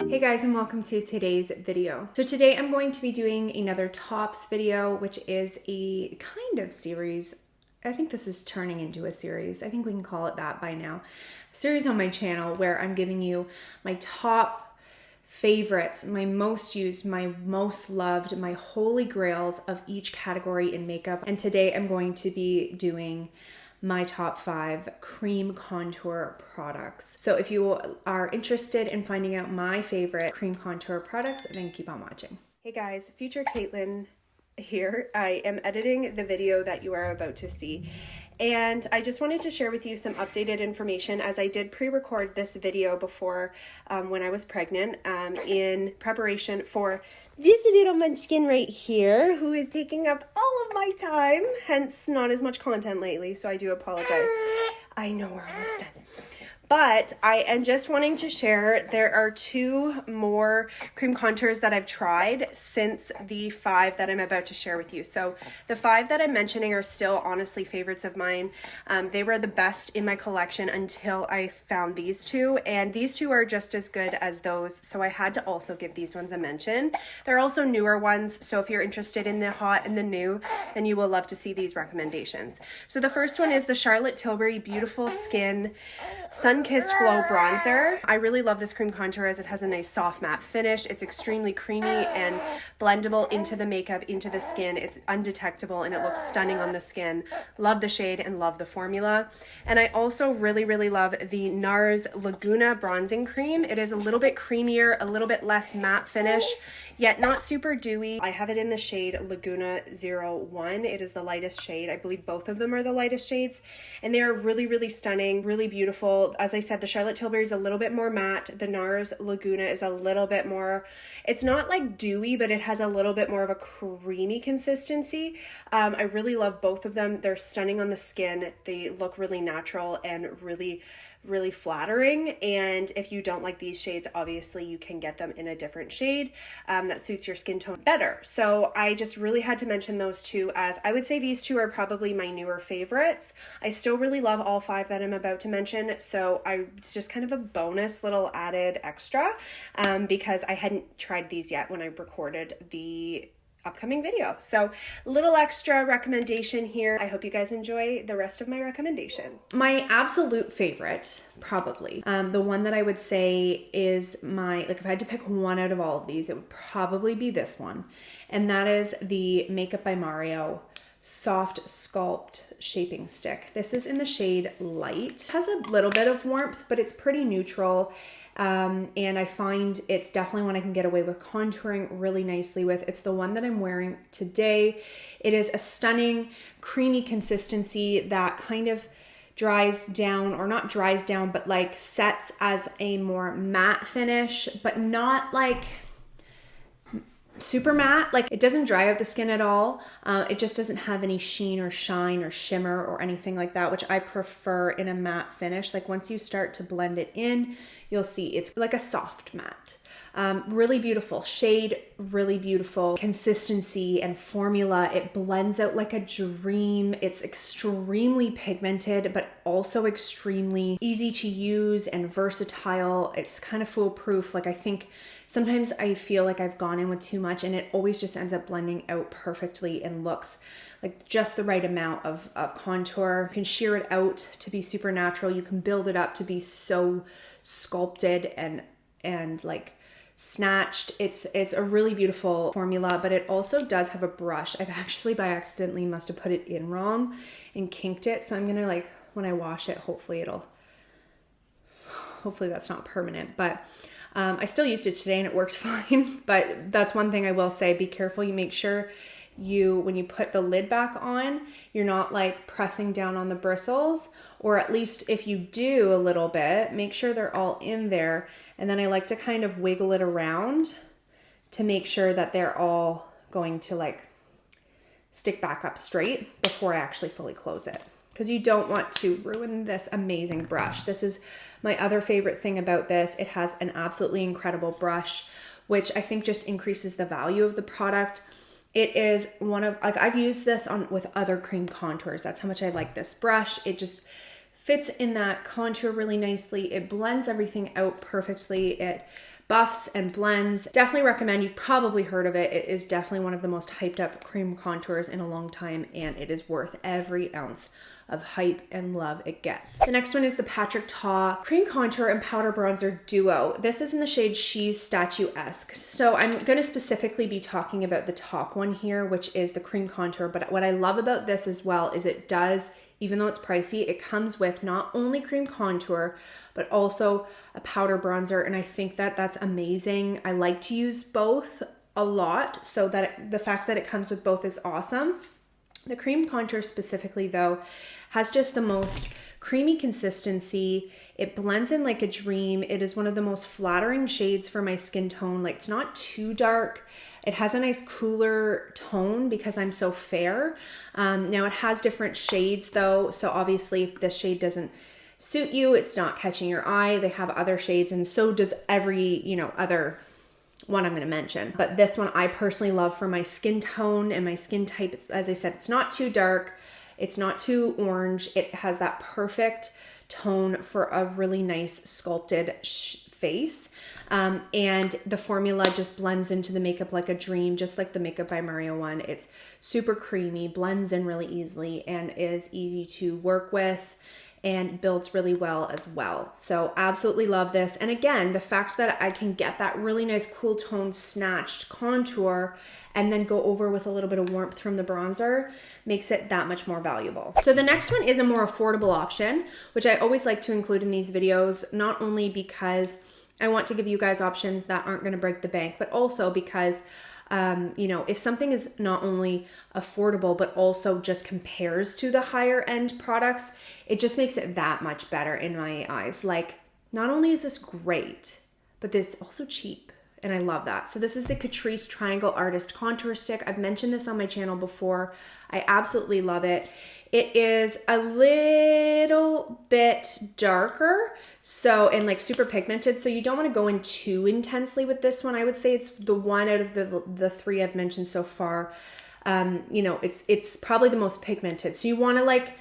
Hey guys, and welcome to today's video. So today I'm going to be doing another tops video, which is a kind of series. I think this is turning into a series. I think we can call it that by now. A series on my channel where I'm giving you my top favorites, my most used, my most loved, my holy grails of each category in makeup. And today I'm going to be doing my top 5 cream contour products. So if you are interested in finding out my favorite cream contour products, then keep on watching. Hey guys, future Caitlin here. I am editing the video that you are about to see. And I just wanted to share with you some updated information, as I did pre-record this video before when I was pregnant in preparation for this little munchkin right here, who is taking up all of my time, hence not as much content lately, so I do apologize. I know we're almost done. But I am just wanting to share, there are 2 more cream contours that I've tried since the 5 that I'm about to share with you. So the 5 that I'm mentioning are still honestly favorites of mine. They were the best in my collection until I found these 2, and these 2 are just as good as those, so I had to also give these ones a mention. They're also newer ones, so if you're interested in the hot and the new, then you will love to see these recommendations. So the first one is the Charlotte Tilbury Beautiful Skin Sun-Kissed Glow Bronzer. I really love this cream contour as it has a nice soft matte finish. It's extremely creamy and blendable into the makeup, into the skin. It's undetectable and it looks stunning on the skin. Love the shade and love the formula. And I also really love the NARS Laguna Bronzing Cream. It is a little bit creamier, a little bit less matte finish, yet not super dewy. I have it in the shade Laguna 01. It is the lightest shade. I believe both of them are the lightest shades, and they are really stunning, really beautiful. As I said, the Charlotte Tilbury is a little bit more matte. The NARS Laguna is a little bit more, it's not like dewy, but it has a little bit more of a creamy consistency. I really love both of them. They're stunning on the skin. They look really natural and really flattering. And if you don't like these shades, obviously you can get them in a different shade that suits your skin tone better. So I just really had to mention those 2, as I would say these 2 are probably my newer favorites. I still really love all 5 that I'm about to mention, so it's just kind of a bonus little added extra because I hadn't tried these yet when I recorded the upcoming video. So little extra recommendation here. I hope you guys enjoy the rest of my recommendation. My absolute favorite, probably, the one that I would say is if I had to pick one out of all of these, it would probably be this one. And that is the Makeup by Mario Soft Sculpt Shaping Stick. This is in the shade Light. It has a little bit of warmth, but it's pretty neutral. And I find it's definitely one I can get away with contouring really nicely with. It's the one that I'm wearing today. It is a stunning, creamy consistency that kind of dries down, or not dries down, but like sets as a more matte finish, but not like super matte. Like, it doesn't dry out the skin at all. It just doesn't have any sheen or shine or shimmer or anything like that, which I prefer in a matte finish. Like, once you start to blend it in, you'll see it's like a soft matte. Really beautiful shade, really beautiful consistency and formula. It blends out like a dream. It's extremely pigmented, but also extremely easy to use and versatile. It's kind of foolproof. Like, I think sometimes I feel like I've gone in with too much, and it always just ends up blending out perfectly and looks like just the right amount of contour. You can sheer it out to be super natural. You can build it up to be so sculpted and like snatched. It's a really beautiful formula, but it also does have a brush. I've actually by accidentally must have put it in wrong and kinked it. So I'm gonna, like, when I wash it, hopefully that's not permanent, but I still used it today and it worked fine. But that's one thing I will say, be careful. You make sure when you put the lid back on, you're not like pressing down on the bristles, or at least if you do a little bit, make sure they're all in there. And then I like to kind of wiggle it around to make sure that they're all going to like stick back up straight before I actually fully close it, because you don't want to ruin this amazing brush. This is my other favorite thing about this. It has an absolutely incredible brush, which I think just increases the value of the product. It is one of, like, I've used this with other cream contours. That's how much I like this brush. It just fits in that contour really nicely. It blends everything out perfectly. It buffs and blends. Definitely recommend. You've probably heard of it. It is definitely one of the most hyped up cream contours in a long time, and it is worth every ounce of hype and love it gets. The next one is the Patrick Ta Cream Contour and Powder Bronzer Duo. This is in the shade She's Statuesque. So I'm going to specifically be talking about the top one here, which is the cream contour. But what I love about this as well is it does, even though it's pricey, it comes with not only cream contour, but also a powder bronzer. And I think that that's amazing. I like to use both a lot, so that the fact that it comes with both is awesome. The cream contour specifically though has just the most creamy consistency. It blends in like a dream. It is one of the most flattering shades for my skin tone. Like, it's not too dark. It has a nice cooler tone because I'm so fair. Now it has different shades though. So obviously if this shade doesn't suit you, it's not catching your eye, they have other shades, and so does every, other one I'm going to mention. But this one I personally love for my skin tone and my skin type. As I said, it's not too dark. It's not too orange. It has that perfect tone for a really nice sculpted face. And the formula just blends into the makeup like a dream, just like the Makeup by Mario one. It's super creamy, blends in really easily, and is easy to work with, and builds really well as well. So absolutely love this. And again, the fact that I can get that really nice cool tone snatched contour and then go over with a little bit of warmth from the bronzer makes it that much more valuable. So the next one is a more affordable option, which I always like to include in these videos, not only because I want to give you guys options that aren't going to break the bank, but also because if something is not only affordable, but also just compares to the higher end products, it just makes it that much better in my eyes. Like, not only is this great, but it's also cheap. And I love that. So this is the Catrice Triangle Artist Contour Stick. I've mentioned this on my channel before. I absolutely love it. It is a little bit darker, and like super pigmented. So you don't want to go in too intensely with this one. I would say it's the one out of the three I've mentioned so far. It's probably the most pigmented. So you want to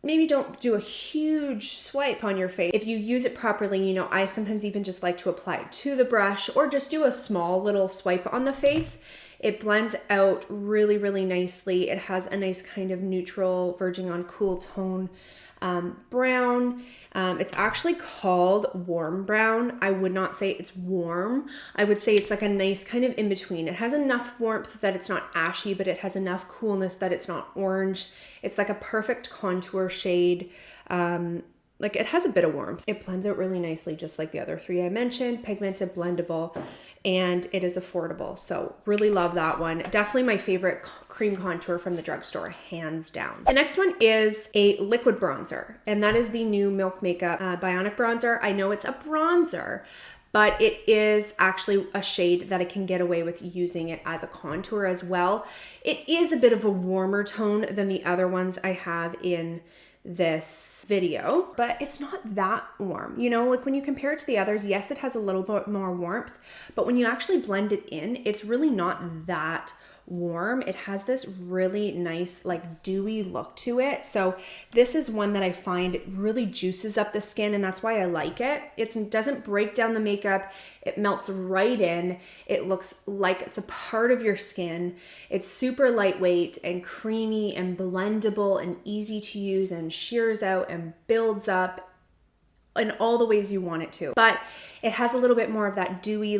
maybe don't do a huge swipe on your face. If you use it properly, I sometimes even just like to apply it to the brush or just do a small little swipe on the face. It blends out really, really nicely. It has a nice kind of neutral, verging on cool tone brown. It's actually called warm brown. I would not say it's warm. I would say it's like a nice kind of in between. It has enough warmth that it's not ashy, but it has enough coolness that it's not orange. It's like a perfect contour shade. It has a bit of warmth. It blends out really nicely, just like the other three I mentioned, pigmented, blendable, and it is affordable. So really love that one. Definitely my favorite cream contour from the drugstore, hands down. The next one is a liquid bronzer, and that is the new Milk Makeup Bionic Bronzer. I know it's a bronzer, but it is actually a shade that I can get away with using it as a contour as well. It is a bit of a warmer tone than the other ones I have in this video, but it's not that warm. Like when you compare it to the others, yes, it has a little bit more warmth, but when you actually blend it in, it's really not that warm. It has this really nice dewy look to it. So this is one that I find really juices up the skin, and that's why I like it. It doesn't break down the makeup. It melts right in. It looks like it's a part of your skin. It's super lightweight and creamy and blendable and easy to use and shears out and builds up in all the ways you want it to. But it has a little bit more of that dewy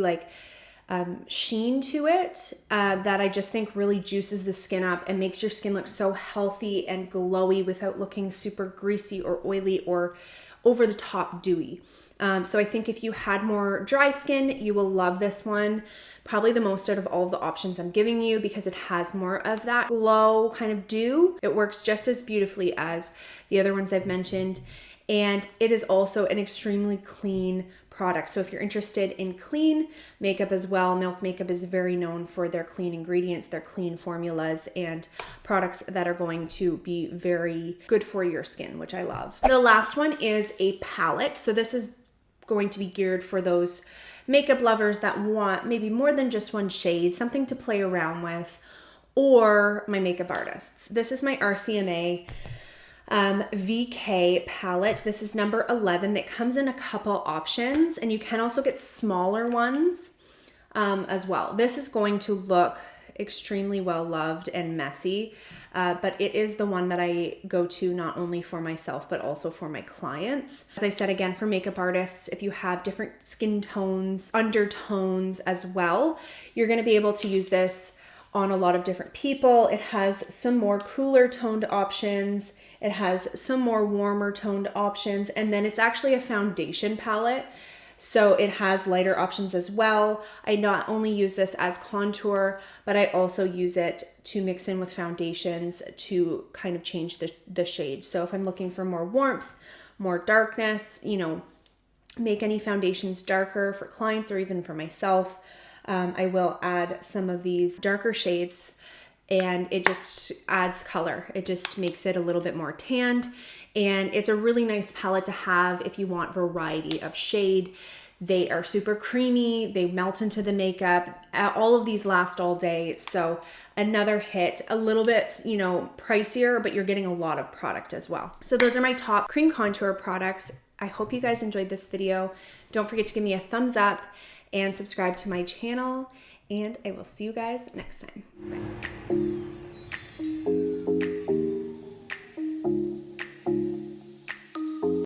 sheen to it that I just think really juices the skin up and makes your skin look so healthy and glowy without looking super greasy or oily or over the top dewy. So I think if you had more dry skin, you will love this one. Probably the most out of all of the options I'm giving you because it has more of that glow kind of dew. It works just as beautifully as the other ones I've mentioned. And it is also an extremely clean product. So if you're interested in clean makeup as well, Milk Makeup is very known for their clean ingredients, their clean formulas, and products that are going to be very good for your skin, which I love. The last one is a palette. So this is going to be geared for those makeup lovers that want maybe more than just one shade, something to play around with, or my makeup artists. This is my RCMA VK palette. This is number 11. That comes in a couple options, and you can also get smaller ones as well. This is going to look extremely well loved and messy, but it is the one that I go to not only for myself but also for my clients. As I said, again, for makeup artists, if you have different skin tones, undertones as well, you're going to be able to use this on a lot of different people. It has some more cooler toned options. It has some more warmer toned options, and then it's actually a foundation palette. So it has lighter options as well. I not only use this as contour, but I also use it to mix in with foundations to kind of change the shade. So if I'm looking for more warmth, more darkness, you know, make any foundations darker for clients or even for myself, I will add some of these darker shades, and it just adds color. It just makes it a little bit more tanned, and it's a really nice palette to have if you want variety of shade. They are super creamy, they melt into the makeup. All of these last all day, so another hit. A little bit, you know, pricier, but you're getting a lot of product as well. So those are my top cream contour products. I hope you guys enjoyed this video. Don't forget to give me a thumbs up and subscribe to my channel, and I will see you guys next time. Bye.